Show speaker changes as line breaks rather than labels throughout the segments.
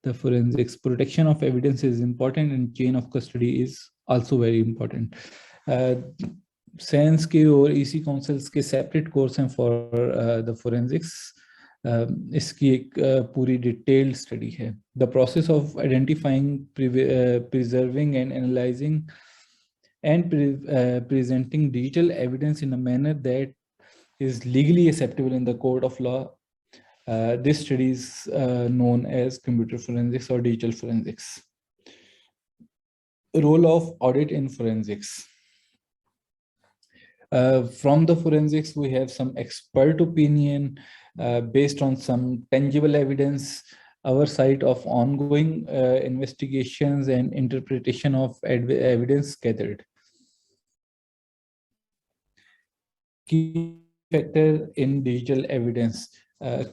the forensics. Protection of evidence is important and chain of custody is also very important. SANS के और EC councils के separate course हैं for the forensics. इसकी एक पूरी detailed study है. The process of identifying, preserving and analyzing and presenting digital evidence in a manner that is legally acceptable in the court of law. This study is known as computer forensics or digital forensics. Role of audit in forensics. From the forensics, we have some expert opinion based on some tangible evidence, our side of ongoing investigations and interpretation of evidence gathered. Key factor in digital evidence.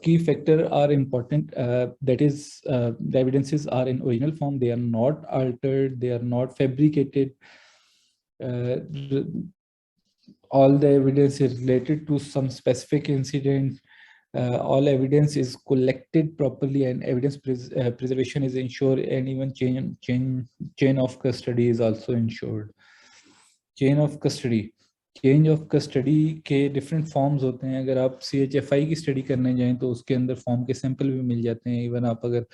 Key factor are important. That is, the evidences are in original form. They are not altered. They are not fabricated. All the evidence is related to some specific incident. All evidence is collected properly, and evidence preservation is ensured, and even chain of custody is also ensured. Chain of custody. Change of custody के different forms होते हैं. अगर आप CHFI की study करने जाएं तो उसके अंदर फॉर्म के सैंपल भी मिल जाते हैं. इवन आप अगर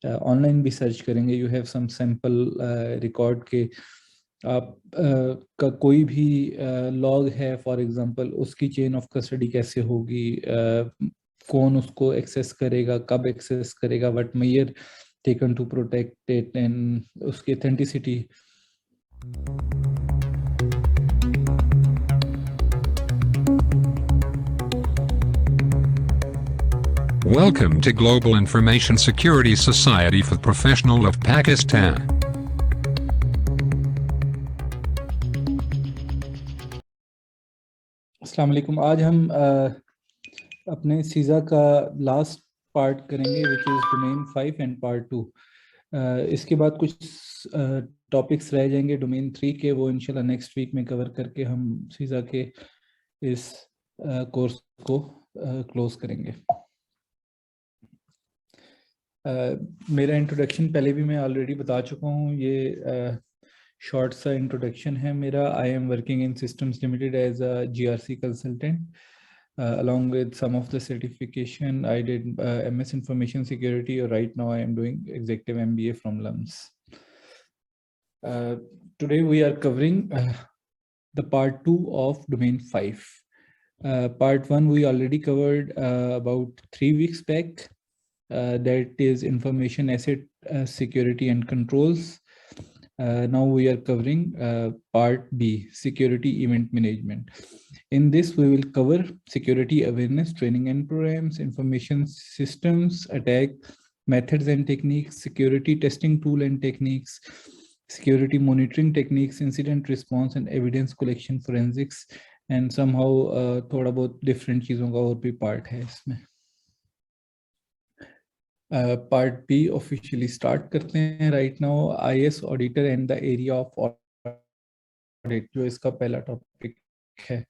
ऑनलाइन भी सर्च करेंगे, you have some sample record के. आप का कोई भी लॉग है फॉर एग्जांपल, उसकी चेन ऑफ कस्टडी कैसे होगी, कौन उसको एक्सेस करेगा, कब एक्सेस करेगा, what measure taken to protect it, and उसकी authenticity.
Welcome to Global Information Security Society for Professionals of Pakistan.
अस्सलाम वालेकुम. आज हम अपने सीज़ा का लास्ट पार्ट करेंगे, which is domain 5 and part 2. इसके बाद कुछ टॉपिक्स रह जाएंगे डोमेन 3 के, वो इंशाल्लाह नेक्स्ट वीक में कवर करके हम सीज़ा के इस कोर्स को क्लोज करेंगे. मेरा इंट्रोडक्शन पहले भी मैं ऑलरेडी बता चुका हूँ. ये शॉर्ट सा इंट्रोडक्शन है मेरा. I am working in systems limited as a GRC consultant. Along with some of the certification, I did MS Information Security. Right now, I am doing Executive MBA from LUMS. Today, we are covering the part 2 of Domain 5. Part 1, we already covered about 3 weeks back. That is Information Asset Security and Controls. Now we are covering part B, Security Event Management. In this, we will cover security awareness training and programs, information systems, attack methods and techniques, security testing tool and techniques, security monitoring techniques, incident response and evidence collection forensics, and somehow थोड़ा बहुत different चीज़ों का और भी part है इसमें. Part B officially start करते हैं. Right now, IS auditor and the area of audit, जो इसका पहला टॉपिक है.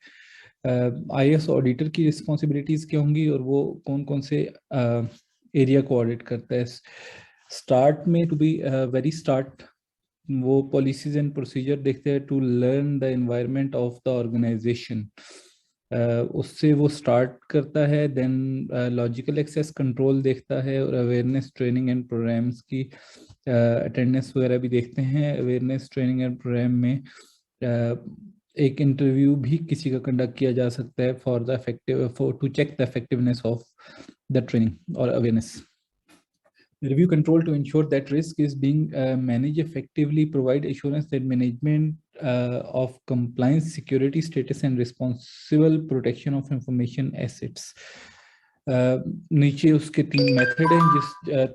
IS ऑडिटर की रिस्पॉन्सिबिलिटीज क्या होंगी और वो कौन कौन से एरिया को ऑडिट करता है. स्टार्ट में, टू बी वेरी स्टार्ट, वो पॉलिसीज एंड प्रोसीजर देखते हैं to learn the environment of the organisation. उससे वो स्टार्ट करता है. देन लॉजिकल एक्सेस कंट्रोल देखता है और अवेयरनेस ट्रेनिंग एंड प्रोग्राम्स की अटेंडेंस वगैरह भी देखते हैं. अवेयरनेस ट्रेनिंग एंड प्रोग्राम में एक इंटरव्यू भी किसी का कंडक्ट किया जा सकता है for the effective, for to check the effectiveness of the training और awareness. Review control to ensure that risk is being managed effectively, provide assurance that management of compliance, security status and responsible protection of information assets. नीचे उसके 3 method हैं, जिस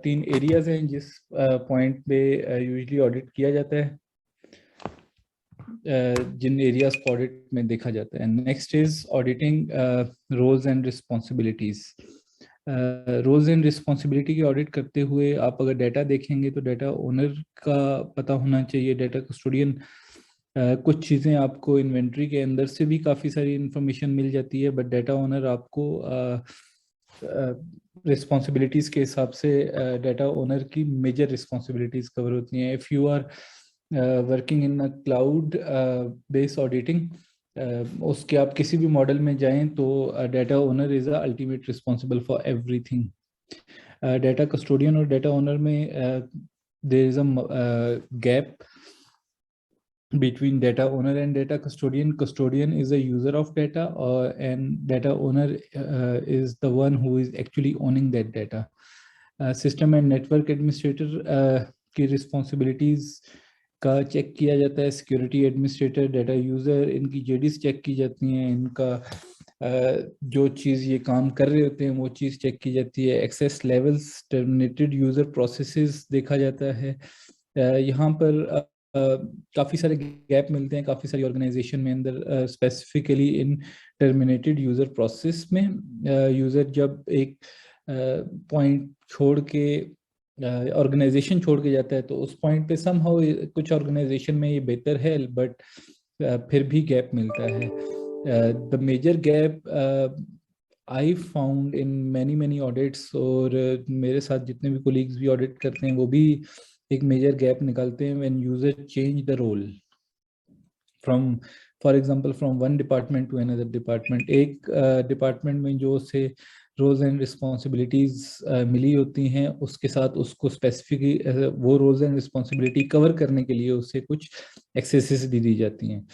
3 areas हैं जिस point पे usually audit किया जाता है, जिन एरियाज को ऑडिट में देखा जाता है. Next is auditing roles and responsibilities. Roles and responsibility की ऑडिट करते हुए आप अगर डाटा देखेंगे तो डाटा ओनर का पता होना चाहिए, डाटा कस्टोडियन. कुछ चीज़ें आपको इन्वेंट्री के अंदर से भी काफ़ी सारी इंफॉर्मेशन मिल जाती है, बट डाटा ओनर आपको रिस्पॉन्सिबिलिटीज के हिसाब से डाटा ओनर की मेजर रिस्पॉन्सिबिलिटीज कवर होती हैं. If you are working in a cloud based auditing, उसके आप किसी भी मॉडल में जाएं तो data owner is a ultimate responsible for everything. Data custodian और डाटा ओनर में there is a gap between data owner and data custodian. Custodian is a user of data, and data owner is the one who is actually owning that data. System and network administrator की responsibilities का check किया जाता है. Security administrator, data user, इनकी JDs check की जाती हैं. इनका जो चीज़ ये काम कर रहे होते हैं वो चीज़ चेक की जाती है. Access levels, terminated user processes देखा जाता है. यहाँ पर काफ़ी सारे गैप मिलते हैं काफ़ी सारी ऑर्गेनाइजेशन में अंदर, specifically in terminated user process में. यूज़र जब एक पॉइंट छोड़ के ऑर्गेनाइजेशन छोड़ के जाता है तो उस पॉइंट पे समहाउ कुछ ऑर्गेनाइजेशन में ये बेहतर है, बट फिर भी गैप मिलता है. The major gap I found in many audits, और मेरे साथ जितने भी कोलीग्स भी ऑडिट करते हैं वो भी एक मेजर गैप निकालते हैं. When user change the role from, for example, from one department to another department. एक डिपार्टमेंट में जो से रोल्स एंड रिस्पॉन्सिबिलिटीज मिली होती हैं उसके साथ उसको स्पेसिफिक वो रोल्स एंड रिस्पॉन्सिबिलिटी कवर करने के लिए उससे कुछ एक्सेसेस भी दी जाती हैं.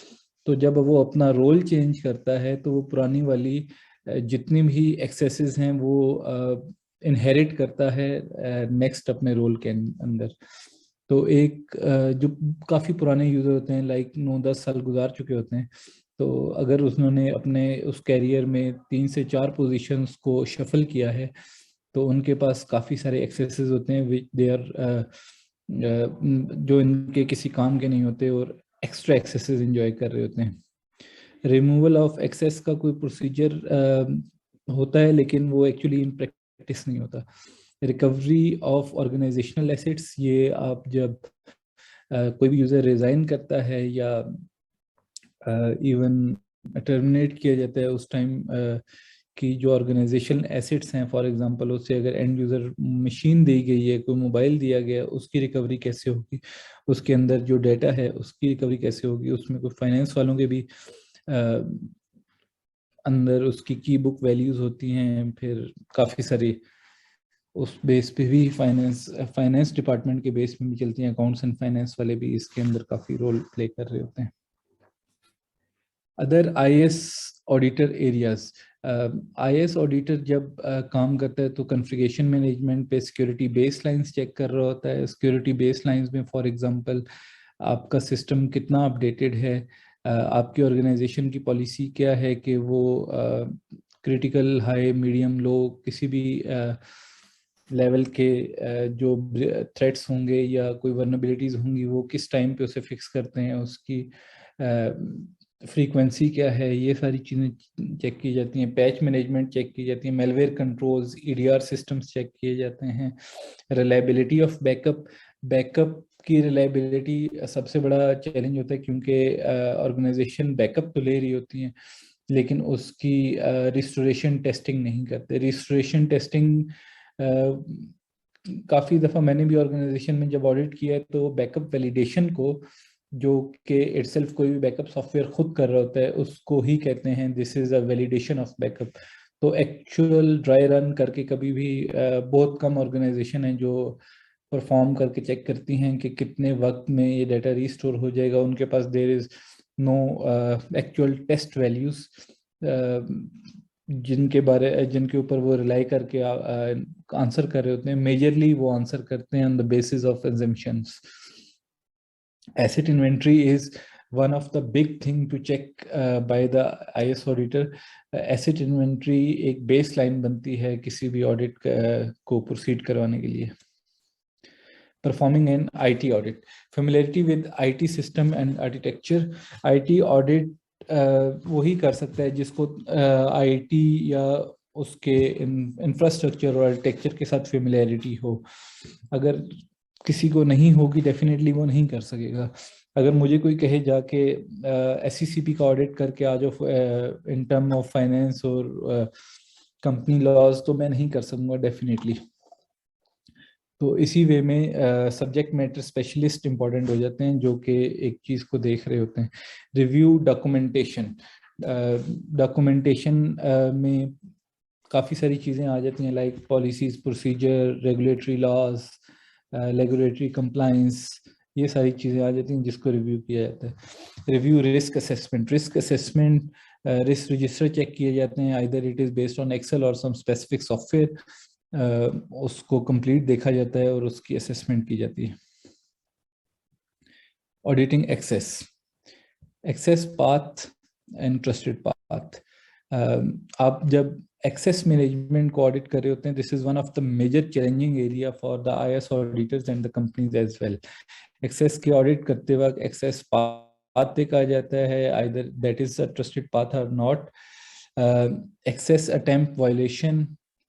तो जब वो अपना रोल चेंज करता है तो वो पुरानी वाली जितनी भी एक्सेसेस हैं वो इनहेरिट करता है नेक्स्ट अपने रोल के अंदर. तो एक जो काफ़ी पुराने यूज़र होते हैं, लाइक 9-10 साल गुजार चुके होते हैं, तो अगर उन्होंने अपने उस कैरियर में 3 से 4 पोजीशंस को शफल किया है तो उनके पास काफ़ी सारे एक्सेसेस होते हैं विच दे आर जो इनके किसी काम के नहीं होते और एक्स्ट्रा एक्सेसेस एंजॉय कर रहे होते हैं. रिमूवल ऑफ एक्सेस का कोई प्रोसीजर होता है लेकिन वो एक्चुअली इन प्रैक्टिस नहीं होता. रिकवरी ऑफ ऑर्गेनाइजेशनल एसेट्स, ये आप जब कोई भी यूज़र रिज़ाइन करता है या इवन टर्मिनेट किया जाता है उस टाइम कि जो ऑर्गेनाइजेशन एसेट्स हैं, फॉर एग्जांपल उससे अगर एंड यूज़र मशीन दी गई है, कोई मोबाइल दिया गया, उसकी रिकवरी कैसे होगी, उसके अंदर जो डाटा है उसकी रिकवरी कैसे होगी. उसमें कोई फाइनेंस वालों के भी अंदर उसकी की बुक वैल्यूज़ होती हैं. फिर काफ़ी सारी उस बेस पे भी फाइनेंस डिपार्टमेंट के बेस पे भी चलती हैं. अकाउंट्स एंड फाइनेंस वाले भी इसके अंदर काफ़ी रोल प्ले कर रहे होते हैं. Other IAS auditor areas, IAS auditor जब काम करता है तो कॉन्फ़िगरेशन मैनेजमेंट पे सिक्योरिटी बेसलाइंस चेक कर रहा होता है. सिक्योरिटी बेसलाइंस में फॉर एग्जांपल आपका सिस्टम कितना अपडेटेड है, आपकी ऑर्गेनाइजेशन की पॉलिसी क्या है कि वो क्रिटिकल, हाई, मीडियम, लो किसी भी लेवल के जो थ्रेट्स होंगे या कोई वर्नेबिलिटीज़ होंगी वो किस टाइम पे उसे फिक्स करते हैं, उसकी फ्रीक्वेंसी क्या है, ये सारी चीज़ें चेक की जाती हैं. पैच मैनेजमेंट चेक की जाती है. Malware controls, EDR systems check किए जाते हैं. रिलायबिलिटी ऑफ बैकअप की रिलायबिलिटी सबसे बड़ा चैलेंज होता है क्योंकि ऑर्गेनाइजेशन बैकअप तो ले रही होती हैं लेकिन उसकी रिस्टोरेशन टेस्टिंग नहीं करते. रिस्टोरेशन टेस्टिंग काफ़ी दफ़ा मैंने भी ऑर्गेनाइजेशन में जब ऑडिट किया है तो बैकअप वैलिडेशन को, जो कि इटसेल्फ कोई भी बैकअप सॉफ्टवेयर खुद कर रहा होता है, उसको ही कहते हैं this is a validation of backup. तो एक्चुअल ड्राई रन करके कभी भी बहुत कम ऑर्गेनाइजेशन है जो परफॉर्म करके चेक करती हैं कि कितने वक्त में ये डाटा रीस्टोर हो जाएगा. उनके पास there is no actual test values जिनके ऊपर वो रिलाई करके आंसर कर रहे होते हैं. मेजरली वो आंसर करते हैं on the basis of assumptions. Asset inventory is one of the big thing to check by the IS auditor. Asset inventory एक baseline बनती है किसी भी audit को proceed करवाने के लिए. Performing an IT audit, familiarity with IT system and architecture. IT audit वही कर सकता है जिसको IT या उसके इंफ्रास्ट्रक्चर और आर्किटेक्चर के साथ फेमिलियरिटी हो. अगर किसी को नहीं होगी डेफिनेटली वो नहीं कर सकेगा. अगर मुझे कोई कहे जाके SCCP का ऑडिट करके आ जाओ इन टर्म ऑफ फाइनेंस और कंपनी लॉज तो मैं नहीं कर सकूंगा डेफिनेटली। तो इसी वे में सब्जेक्ट मैटर स्पेशलिस्ट इंपॉर्टेंट हो जाते हैं, जो कि एक चीज़ को देख रहे होते हैं। रिव्यू डॉक्यूमेंटेशन, डॉक्यूमेंटेशन में काफ़ी सारी चीज़ें आ जाती हैं, like policies, procedure, regulatory laws, regulatory compliance, ये सारी चीज़ें आ जाती हैं जिसको रिव्यू किया जाता है। Review risk assessment, risk assessment risk register check किए जाते हैं, either it is based on Excel और सम स्पेसिफिक सॉफ्टवेयर, उसको कंप्लीट देखा जाता है और उसकी असेसमेंट की जाती है। Auditing access, access path and trusted path. आप जब एक्सेस मैनेजमेंट को ऑडिट कर रहे होते हैं, this is one of the major challenging area for the IAS auditors and the companies as well. Access की ऑडिट करते वक्त एक्सेस पाथ देखा जाता है, either that is a trusted path और not. Access attempt violation,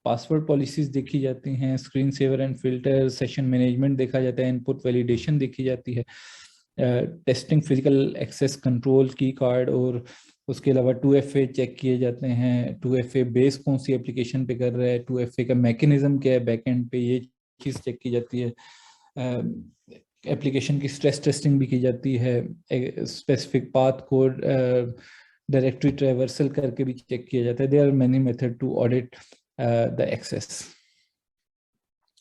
password policies देखी जाती हैं, screen saver and filter, session management देखा जाता है, इनपुट वैलिडेशन देखी जाती है, टेस्टिंग फिजिकल एक्सेस कंट्रोल की कार्ड, और उसके अलावा 2FA चेक किए जाते हैं। 2FA बेस कौन सी एप्लीकेशन पे कर रहा है, 2FA का मैकेनिज्म क्या है बैकएंड पे, ये चीज़ चेक की जाती है। एप्लीकेशन की स्ट्रेस टेस्टिंग भी की जाती है, specific path code directory traversal करके भी चेक किया जाता है। There are many method to audit the access.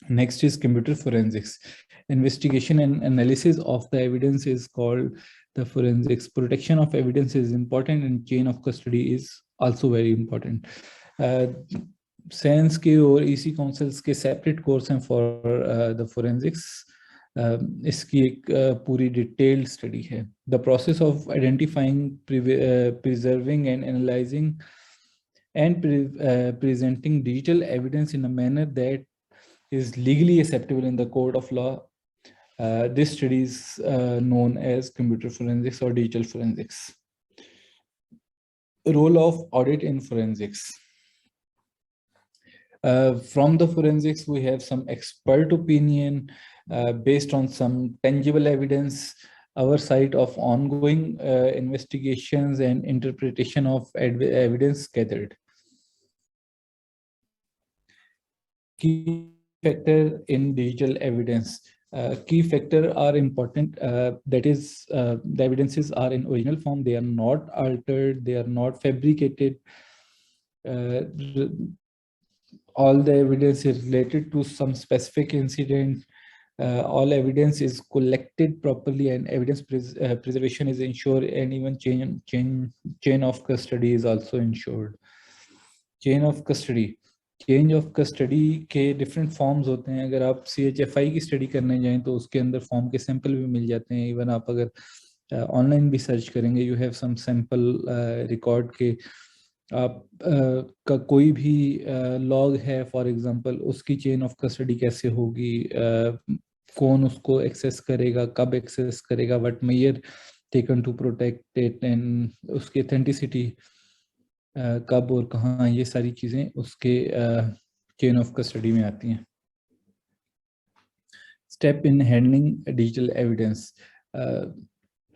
Next is computer forensics. Investigation and analysis of the evidence is called the forensics. Protection of evidence is important and chain of custody is also very important. SANS के और EC councils के separate course हैं for the forensics. इसकी एक पूरी detailed study है। The process of identifying, preserving and analyzing and presenting digital evidence in a manner that is legally acceptable in the court of law. This study is known as computer forensics or digital forensics. Role of audit in forensics. From the forensics, we have some expert opinion based on some tangible evidence, our side of ongoing investigations and interpretation of evidence gathered. Key factor in digital evidence. Key factor are important, that is the evidences are in original form, they are not altered, they are not fabricated. All the evidence is related to some specific incident. All evidence is collected properly and evidence preservation is ensured, and even chain of custody is also ensured. Chain of custody, change of custody के different forms होते हैं। अगर आप CHFI की study करने जाएं तो उसके अंदर फॉर्म के सैंपल भी मिल जाते हैं। इवन आप अगर ऑनलाइन भी सर्च करेंगे, you have some sample record के आप का कोई भी लॉग है फॉर एग्जांपल, उसकी चेन ऑफ कस्टडी कैसे होगी, कौन उसको एक्सेस करेगा, कब एक्सेस करेगा, what measure taken to protect it, and उसकी ऑथेंटिसिटी कब और कहाँ, ये सारी चीज़ें उसके चेन ऑफ कस्टडी में आती हैं। Step in handling digital evidence.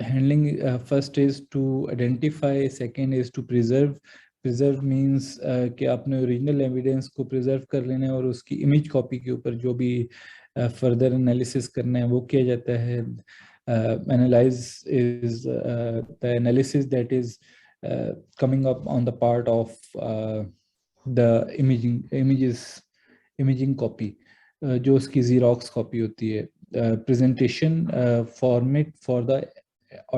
Handling first is to identify, second is to preserve. Preserve means कि आपने ओरिजिनल एविडेंस को प्रिजर्व कर लेना है और उसकी इमेज कॉपी के ऊपर जो भी फर्दर एनालिसिस करना है वो किया जाता है। Analyse is the analysis that is coming up on the part of the imaging copy, जो उसकी xerox copy होती है। presentation format for the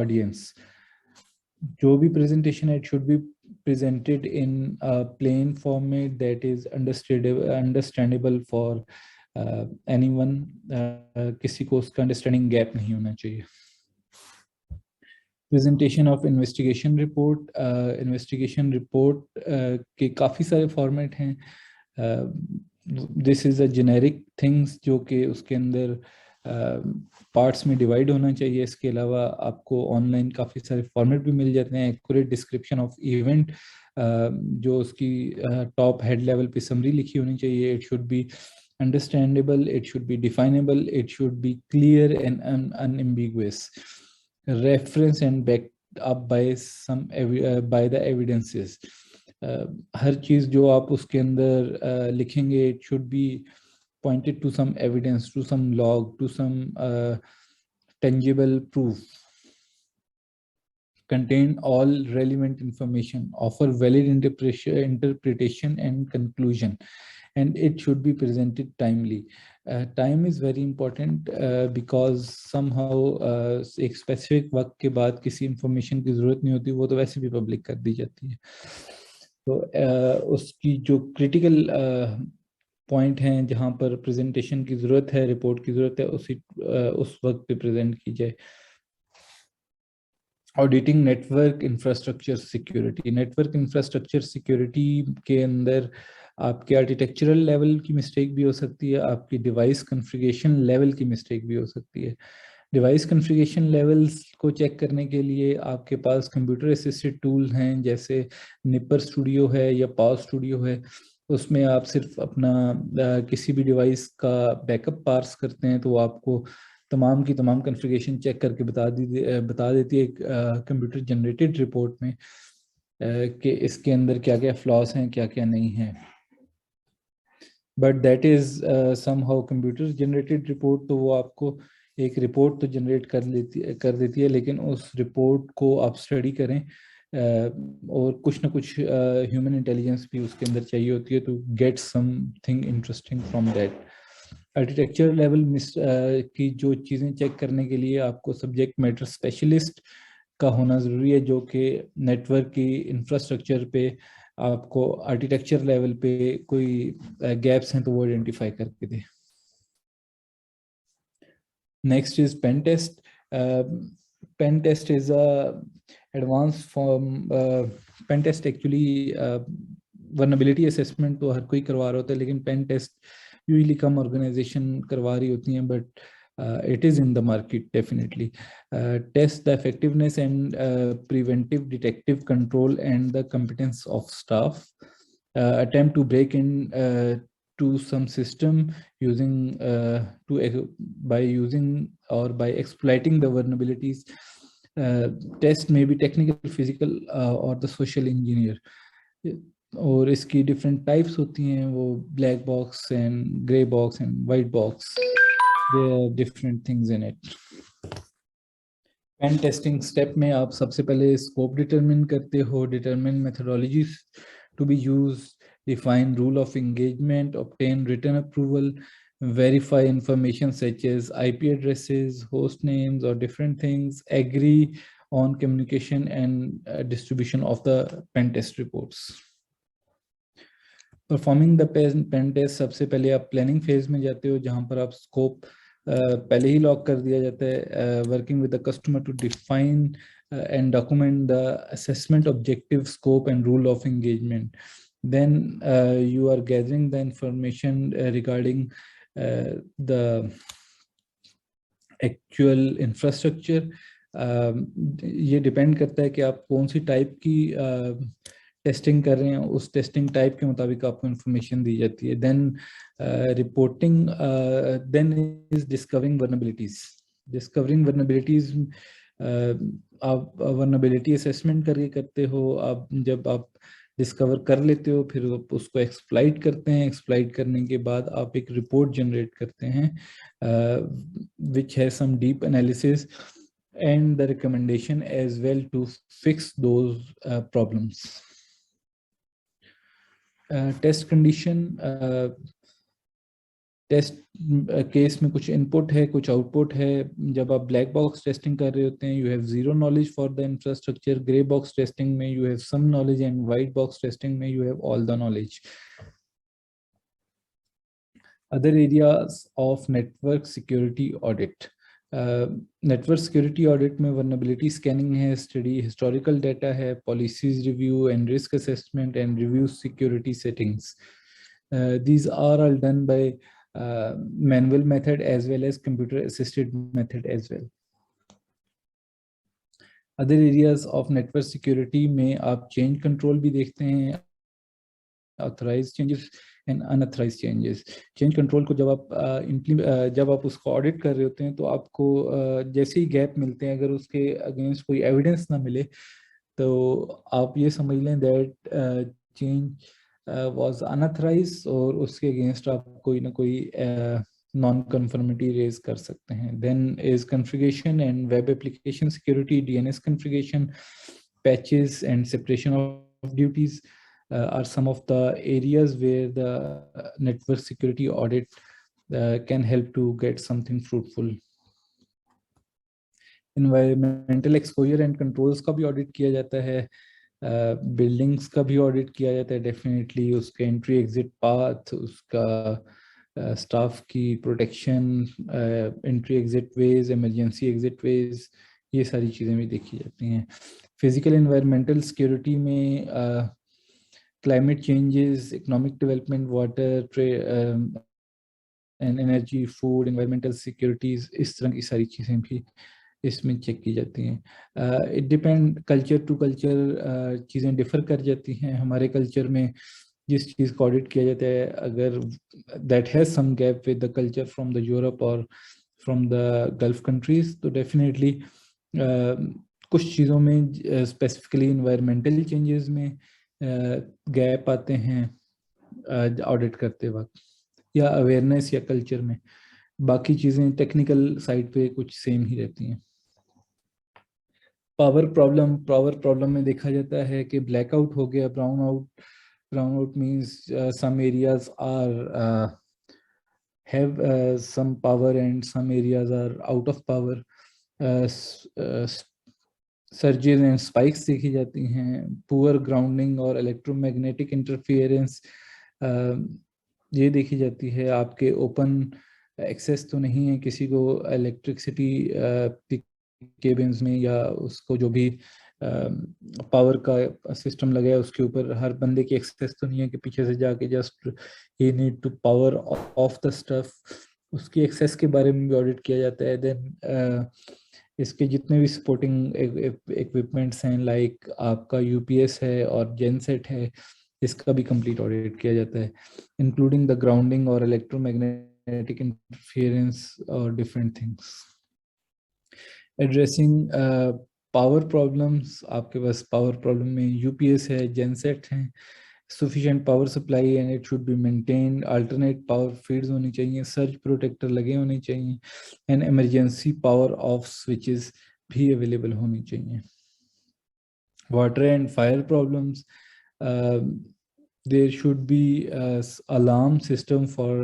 audience, जो भी presentation है, it should be presented in a plain format that is understandable for anyone. किसी को उसका understanding gap नहीं होना चाहिए। Presentation of investigation report. Investigation report के काफ़ी सारे फॉर्मेट हैं। This is a generic things जो कि उसके अंदर पार्ट्स में डिवाइड होना चाहिए। इसके अलावा आपको ऑनलाइन काफ़ी सारे फॉर्मेट भी मिल जाते हैं। एक्यूरेट डिस्क्रिप्शन ऑफ इवेंट, जो उसकी टॉप हेड लेवल पे समरी लिखी होनी चाहिए। It should be understandable, it should be definable, it should be clear and unambiguous. Reference and backed up by some by the evidences. हर चीज़ जो आप उसके अंदर लिखेंगे, it should be pointed to some evidence, to some log, to some tangible proof, contain all relevant information, offer valid interpretation and conclusion, and it should be presented timely. Time is very important because somehow एक specific वक्त के बाद किसी information की ज़रूरत नहीं होती, वो तो वैसे भी public कर दी जाती है. तो उसकी जो critical पॉइंट हैं जहां पर प्रेजेंटेशन की जरूरत है, रिपोर्ट की जरूरत है, उस वक्त पे प्रेजेंट की जाए. Auditing network infrastructure security. Network infrastructure security के अंदर आपके आर्किटेक्चरल लेवल की मिस्टेक भी हो सकती है, आपकी डिवाइस कॉन्फ़िगरेशन लेवल की मिस्टेक भी हो सकती है. डिवाइस कॉन्फ़िगरेशन लेवल्स को चेक करने के लिए आपके पास कंप्यूटर असिस्टेड टूल हैं, जैसे निपर स्टूडियो है या पावर स्टूडियो है. उसमें आप सिर्फ अपना किसी भी डिवाइस का बैकअप पार्स करते हैं तो वो आपको तमाम की तमाम कॉन्फ़िगरेशन चेक करके बता देती है कंप्यूटर जनरेटेड रिपोर्ट में कि इसके अंदर क्या क्या फ्लॉस हैं, क्या क्या नहीं है. But that is somehow computer generated report, तो वो आपको एक रिपोर्ट तो जनरेट कर देती है, लेकिन उस रिपोर्ट को आप स्टडी करें और कुछ ना कुछ ह्यूमन इंटेलिजेंस भी उसके अंदर चाहिए होती है to get something interesting from that. Architecture level की जो चीज़ें चेक करने के लिए आपको सब्जेक्ट मैटर स्पेशलिस्ट का होना ज़रूरी है, जो कि नेटवर्क की इंफ्रास्ट्रक्चर पे आपको आर्किटेक्चर लेवल पे कोई गैप्स हैं तो वो आइडेंटिफाई करके दे. Next is pen test. Pen test is advance form. Pen test actually vulnerability assessment तो हर कोई करवा रहा होता है, लेकिन पेन टेस्ट यूजली कम ऑर्गेनाइजेशन करवा रही होती हैं, but it is in the market definitely. Test the effectiveness and preventive detective control and the competence of staff. Attempt to break in to some system using by using or by exploiting the vulnerabilities. Test may be technical, physical or the social engineer. और इसकी different types होती हैं, वो black box and grey box and white box. There are different things in it. Pen testing step में आप सबसे पहले scope determine करते हो, determine methodologies to be used, define rule of engagement, obtain written approval, verify information such as IP addresses, host names or different things, agree on communication and distribution of the pen test reports. Performing the pen test, सबसे पहले आप planning phase में जाते हो जहां पर आप scope पहले ही लॉक कर दिया जाता है. Working with the customer to define and document the assessment objective, scope and rule of engagement. Then you are gathering the information regarding the actual infrastructure. ये डिपेंड करता है कि आप कौन सी टाइप की टेस्टिंग कर रहे हैं, उस टेस्टिंग टाइप के मुताबिक आपको इंफॉर्मेशन दी जाती है. Then reporting, then is discovering vulnerabilities. Discovering vulnerabilities आप वर्नेबिलिटी असेसमेंट करके करते हो. आप जब आप डिस्कवर कर लेते हो फिर आप उसको एक्सप्लॉइट करते हैं. एक्सप्लॉइट करने के बाद आप एक रिपोर्ट जनरेट करते हैं which has some deep analysis and the recommendation as well to fix those problems. Test condition, test case में कुछ इनपुट है, कुछ आउटपुट है. जब आप ब्लैक बॉक्स टेस्टिंग कर रहे होते हैं, you have zero knowledge for the infrastructure. Grey box testing में you have some knowledge and white box testing में you have all the knowledge. Other areas of network security audit. Network security audit में vulnerability scanning है, study historical data है, policies review and risk assessment and review security settings. These are all done by manual method as well as computer assisted method as well. Other areas of network security में आप change control भी देखते हैं, authorized changes and unauthorized changes. Change control को जब आप उसको audit कर रहे होते हैं तो आपको जैसे ही गैप मिलते हैं, अगर उसके अगेंस्ट कोई एविडेंस ना मिले तो आप ये समझ लें दैट चेंज वाज अनऑथराइज्ड और उसके अगेंस्ट आप कोई ना कोई नॉन कन्फर्मिटी रेज कर सकते हैं. Then is configuration and web application security, DNS configuration, patches and separation of duties are some of the areas where the network security audit can help to get something fruitful. Environmental exposure and controls का भी audit किया जाता है, buildings का भी audit किया जाता है डेफिनेटली, उसके एंट्री एग्जिट पाथ, उसका स्टाफ की protection, entry exit ways, emergency exit ways, ये सारी चीज़ें भी देखी जाती हैं. फिजिकल एनवायरमेंटल सिक्योरिटी में climate changes, economic development, water, energy, food, environmental securities, इस तरह की सारी चीज़ें भी इसमें चेक की जाती हैं. It depend, culture to culture चीज़ें डिफर कर जाती हैं. हमारे कल्चर में जिस चीज़ को ऑडिट किया जाता है, अगर that has some gap with the culture from the Europe और फ्रॉम द गल्फ कंट्रीज, तो डेफिनेटली कुछ चीज़ों में स्पेसिफिकली इन्वायरमेंटल चेंजेस में गैप आते हैं ऑडिट करते वक्त, या अवेयरनेस या कल्चर में. बाकी चीज़ें टेक्निकल साइड पे कुछ सेम ही रहती हैं. पावर प्रॉब्लम में देखा जाता है कि ब्लैकआउट हो गया, brown out means some areas are have some power and some areas are out of power. Surges and spikes देखी जाती हैं. पुअर ग्राउंडिंग और इलेक्ट्रोमैग्नेटिक इंटरफियरेंस ये देखी जाती है. आपके ओपन एक्सेस तो नहीं है किसी को इलेक्ट्रिसिटी केबिन्स में, या उसको जो भी पावर का सिस्टम लगा है उसके ऊपर हर बंदे की एक्सेस तो नहीं है कि पीछे से जाके जस्ट ही need to power off the stuff. उसकी एक्सेस के बारे में भी ऑडिट किया जाता है. देन इसके जितने भी सपोर्टिंग इक्विपमेंट्स हैं, लाइक आपका यूपीएस है और जेनसेट है, इसका भी कंप्लीट ऑडिट किया जाता है, इंक्लूडिंग द ग्राउंडिंग और इलेक्ट्रोमैग्नेटिक इंटरफेरेंस और different things. Addressing power problems, आपके पास पावर प्रॉब्लम में यूपीएस है, जेनसेट हैं, sufficient power supply and it should be maintained, alternate power feeds होनी चाहिए, सर्ज प्रोटेक्टर लगे होने चाहिए, and emergency power off switches भी available होनी चाहिए. Water and fire problems, there should be alarm system for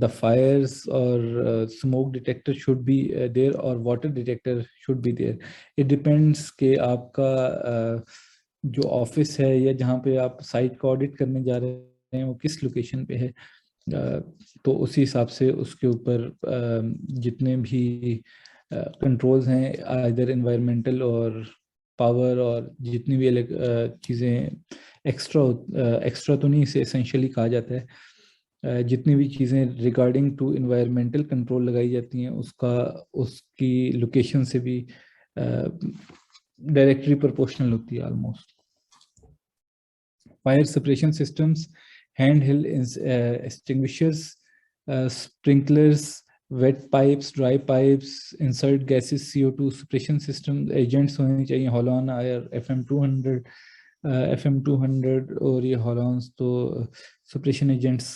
the fires, or smoke detector should be there, or water detector should be there. It depends कि आपका जो office है या जहाँ पे आप साइट को ऑडिट करने जा रहे हैं वो किस लोकेशन पे है, तो उसी हिसाब से उसके ऊपर जितने भी कंट्रोल्स हैं, इधर एनवायरमेंटल और पावर और जितनी भी अलग चीज़ें एक्स्ट्रा तो नहीं, इसे एसेंशियली कहा जाता है, जितनी भी चीज़ें रिगार्डिंग टू एनवायरमेंटल कंट्रोल लगाई जाती हैं उसकी लोकेशन से भी डायरेक्टली प्रोपोर्शनल होती है almost. Fire separation systems, hand-held extinguishers, sprinklers, wet pipes, dry pipes, insert gases, CO2 suppression system, agents होने चाहिए, हॉलन आयर, FM200, FM200 और ये हॉलॉन्स, तो सप्रेशन एजेंट्स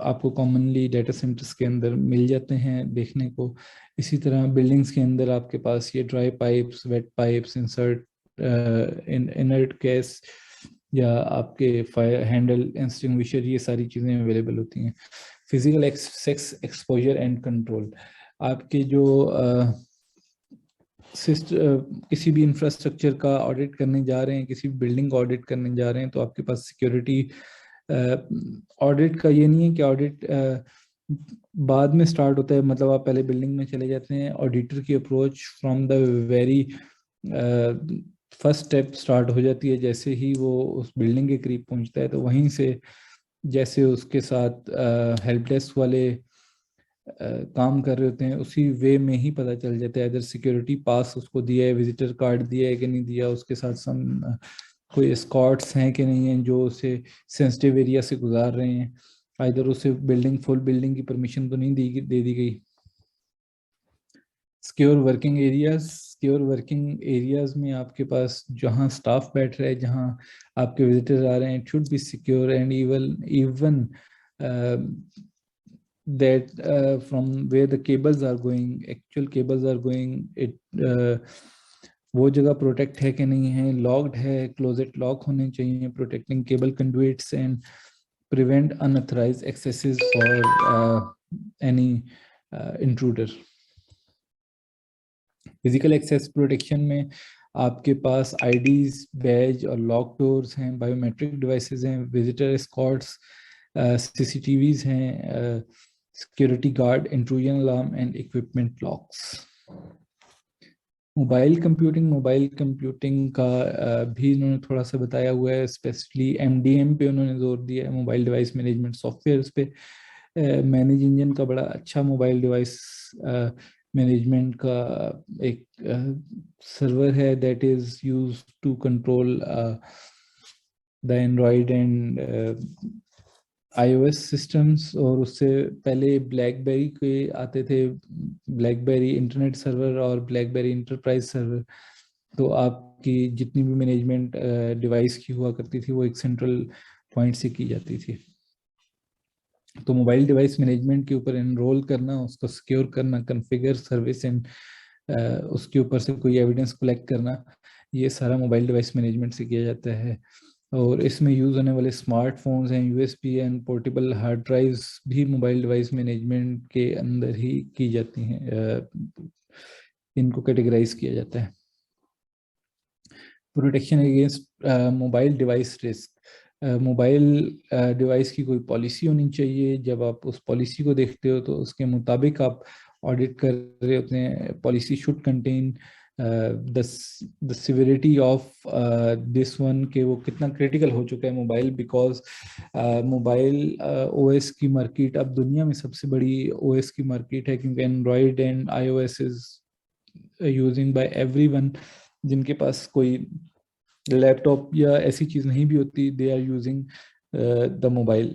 आपको कॉमनली डाटा सेंटर्स के अंदर मिल जाते हैं देखने को. इसी तरह बिल्डिंग्स के अंदर आपके पास ये dry pipes, wet pipes, insert inert gas या आपके फायर हैंडल एक्सटिंग्विशर, ये सारी चीज़ें अवेलेबल होती हैं. Physical sex exposure and control, आपके जो किसी भी इंफ्रास्ट्रक्चर का ऑडिट करने जा रहे हैं, किसी भी बिल्डिंग का ऑडिट करने जा रहे हैं, तो आपके पास सिक्योरिटी ऑडिट का ये नहीं है कि ऑडिट बाद में स्टार्ट होता है, मतलब आप पहले बिल्डिंग में चले जाते हैं. ऑडिटर की approach from the very first step start हो जाती है. जैसे ही वो उस बिल्डिंग के करीब पहुंचता है, तो वहीं से जैसे उसके साथ हेल्प डेस्क वाले काम कर रहे होते हैं, उसी वे में ही पता चल जाता है इधर सिक्योरिटी पास उसको दिया है, विजिटर कार्ड दिया है कि नहीं दिया, उसके साथ सम कोई एस्कॉर्ट्स हैं कि नहीं हैं जो उसे सेंसिटिव एरिया से गुजार रहे हैं, इधर उसे फुल बिल्डिंग की परमिशन तो नहीं दे दी गई. सिक्योर वर्किंग एरियाज में आपके पास जहाँ स्टाफ बैठ रहा है, जहाँ आपके विजिटर्स आ रहे हैं, it should be secure and even that from where the cables are going, actual cables are going, it वो जगह प्रोटेक्ट है कि नहीं है, लॉक्ड है, क्लोजेट लॉक होने चाहिए, protecting cable conduits and prevent unauthorised accesses for any intruder. Physical access protection में आपके पास आईडीज, बैज और लॉक डोर्स हैं, बायोमेट्रिक डिवाइसेस हैं, विजिटर एस्कॉर्ट्स, सीसीटीवीज हैं, security guard, intrusion alarm and equipment locks. Mobile computing का भी इन्होंने थोड़ा सा बताया हुआ है, स्पेशली एमडीएम पे उन्होंने जोर दिया है, मोबाइल डिवाइस मैनेजमेंट सॉफ्टवेयर पे। मैनेज इंजन का बड़ा अच्छा मोबाइल डिवाइस मैनेजमेंट का एक सर्वर है that is used to control the Android and iOS systems. और उससे पहले ब्लैकबेरी के आते थे, ब्लैकबेरी इंटरनेट सर्वर और ब्लैकबेरी इंटरप्राइज सर्वर। तो आपकी जितनी भी मैनेजमेंट डिवाइस की हुआ करती थी वो एक सेंट्रल पॉइंट से की जाती थी। तो मोबाइल डिवाइस मैनेजमेंट के ऊपर एनरोल करना, उसको सिक्योर करना, कॉन्फ़िगर सर्विस एंड उसके ऊपर से कोई एविडेंस कलेक्ट करना, ये सारा मोबाइल डिवाइस मैनेजमेंट से किया जाता है। और इसमें यूज़ होने वाले स्मार्टफोन्स हैं, USB and portable hard drives भी मोबाइल डिवाइस मैनेजमेंट के अंदर ही की जाती हैं, इनको कैटेगराइज किया जाता है। Protection against mobile device risk, mobile device की कोई पॉलिसी होनी चाहिए। जब आप उस पॉलिसी को देखते हो तो उसके मुताबिक आप ऑडिट कर रहे होते हैं। Policy should contain the severity of this one, के वो कितना क्रिटिकल हो चुका है मोबाइल, बिकॉज मोबाइल ओएस की मार्केट अब दुनिया में सबसे बड़ी ओएस की मार्केट है, क्योंकि Android and iOS is using by everyone. जिनके पास कोई लैपटॉप या ऐसी चीज नहीं भी होती, they are using the mobile.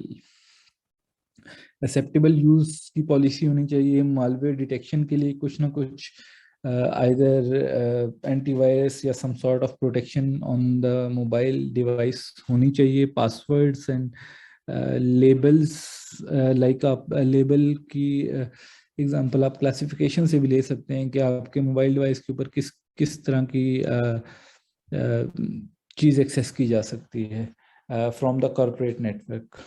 Acceptable use की पॉलिसी होनी चाहिए। मालवेयर डिटेक्शन के लिए कुछ ना कुछ आइदर एंटीवायरस या some sort of protection on the mobile device होनी चाहिए। पासवर्ड्स एंड लेबल्स, लाइक आप लेबल की एग्जांपल आप क्लासिफिकेशन से भी ले सकते हैं कि आपके मोबाइल डिवाइस के ऊपर किस किस तरह की चीज़ एक्सेस की जा सकती है from the corporate network.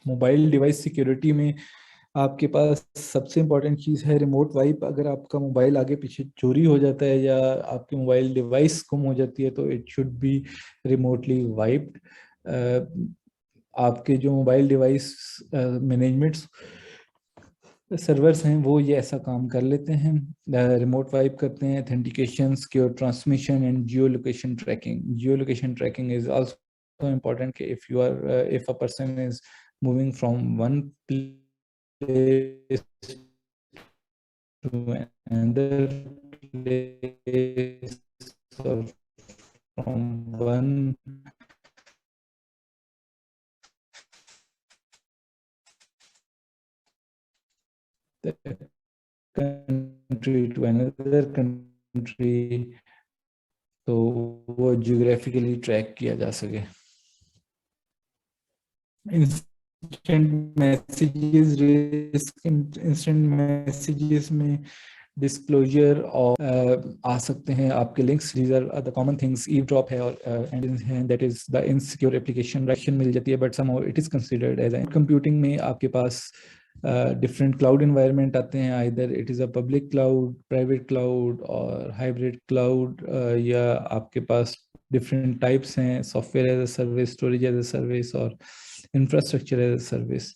Mobile device security में आपके पास सबसे इम्पोर्टेंट चीज़ है रिमोट वाइप। अगर आपका मोबाइल आगे पीछे चोरी हो जाता है या आपकी मोबाइल डिवाइस गुम हो जाती है तो it should be remotely wiped. आपके जो मोबाइल डिवाइस मैनेजमेंट सर्वर्स हैं वो ये ऐसा काम कर लेते हैं, रिमोट वाइप करते हैं। Authentication, secure transmission and geo location tracking. Is location ट्रैकिंग इज आल्सो इम्पोर्टेंट कि if a person is moving from one place to another place or from one country to another country, तो वो जियोग्राफिकली ट्रैक किया जा सके। Instant messages risk, instant messages में डिस्क्लोजर और आ सकते हैं आपके links. These are the common things. Eavesdrop है और that is the insecure application. राइशन मिल जाती है but somehow it is considered as computing में आपके पास डिफरेंट क्लाउड एनवायरनमेंट आते हैं। Either it is a public cloud, private cloud और हाइब्रिड क्लाउड, या आपके पास डिफरेंट टाइप्स हैं, software as a service, storage as a service और इंफ्रास्ट्रक्चर एज अ सर्विस।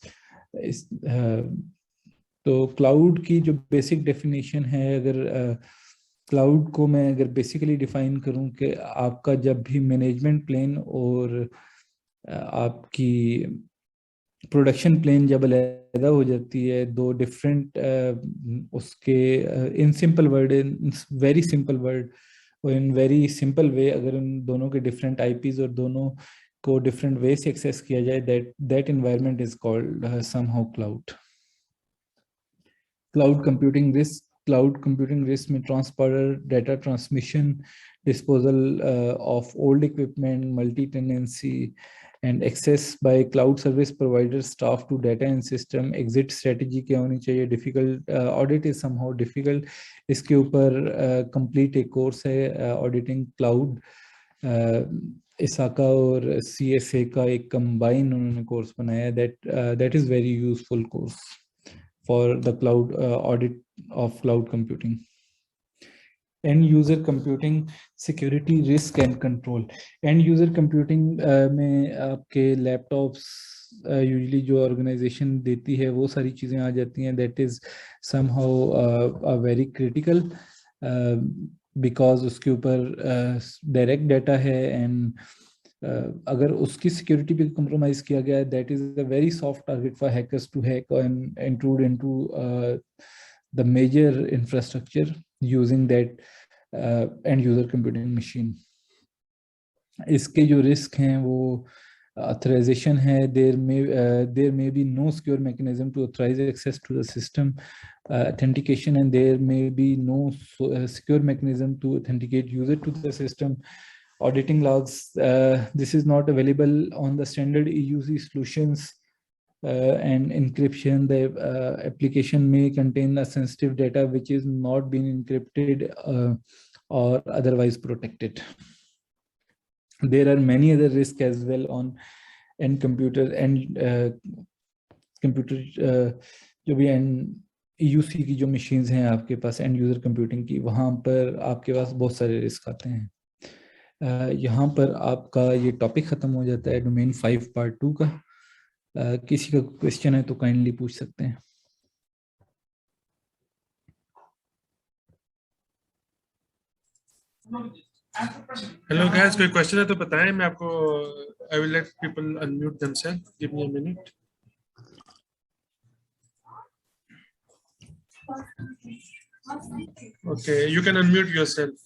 तो क्लाउड की जो बेसिक डेफिनेशन है, अगर क्लाउड को मैं अगर बेसिकली डिफाइन करूं कि आपका जब भी मैनेजमेंट प्लेन और आपकी प्रोडक्शन प्लेन जब अलग हो जाती है, दो डिफरेंट उसके in simple word, in very simple word और इन वेरी सिंपल वे, अगर उन दोनों के डिफरेंट आईपीज और दोनों को डिफरेंट वे से एक्सेस किया जाए, that environment is called somehow cloud. Cloud computing risk में transporter, data transmission, disposal of old equipment, multi-tenancy, and access by cloud service providers staff to data and system. Exit strategy क्या होनी चाहिए? Difficult audit is somehow difficult. इसके ऊपर complete एक course है auditing cloud. ISACA और CSA का एक combine उन्होंने course बनाया है. That is very useful course for the cloud audit of cloud computing. End user computing, security, risk and control. End user computing में आपके laptops usually जो organization देती है वो सारी चीजें आ जाती हैं. That is somehow very critical because उसके ऊपर direct data है and अगर उसकी security पे compromise किया गया है, that is a very soft target for hackers to hack and intrude into the major infrastructure using that end user computing machine. इसके जो risk हैं वो authorization है. There may be no secure mechanism to authorize access to the system, authentication, and there may be no secure mechanism to authenticate user to the system. Auditing logs, this is not available on the standard EUC solutions. And encryption, the application may contain a sensitive data which is not being encrypted or otherwise protected. There are many other risks as well on end computer and computer जो भी EUC की जो machines हैं आपके पास end user computing की, वहाँ पर आपके पास बहुत सारे risk आते हैं. यहाँ पर आपका ये topic खत्म हो जाता है domain 5 part 2 का. किसी का क्वेश्चन है तो काइंडली पूछ सकते हैं.
हेलो गाइस, कोई क्वेश्चन है तो बताएं. मैं आपको I will let people unmute themselves. Give me a minute. Okay, you can unmute yourself.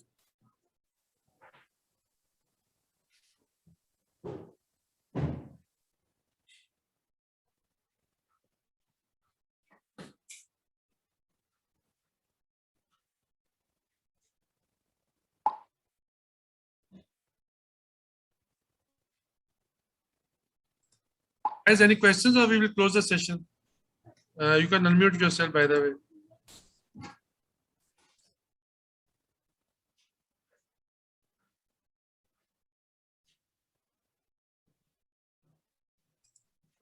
Guys, any questions or we will close the session? You can unmute yourself, by the way.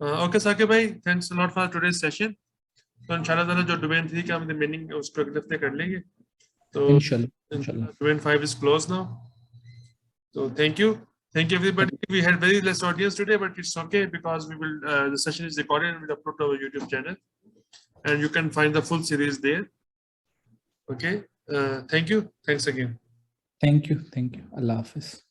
Okay, Sakib bhai, thanks a lot for today's session. तो इंशाल्लाह ताला जो domain 3 का हम remaining उसको अगले हफ्ते कर लेंगे. तो इंशाल्लाह domain 5 is closed now. So thank you everybody. We had very less audience today, but it's okay because we will the session is recorded and will upload to our YouTube channel, and you can find the full series there. Okay, thank you. Thanks again.
Thank you. Allah Hafiz.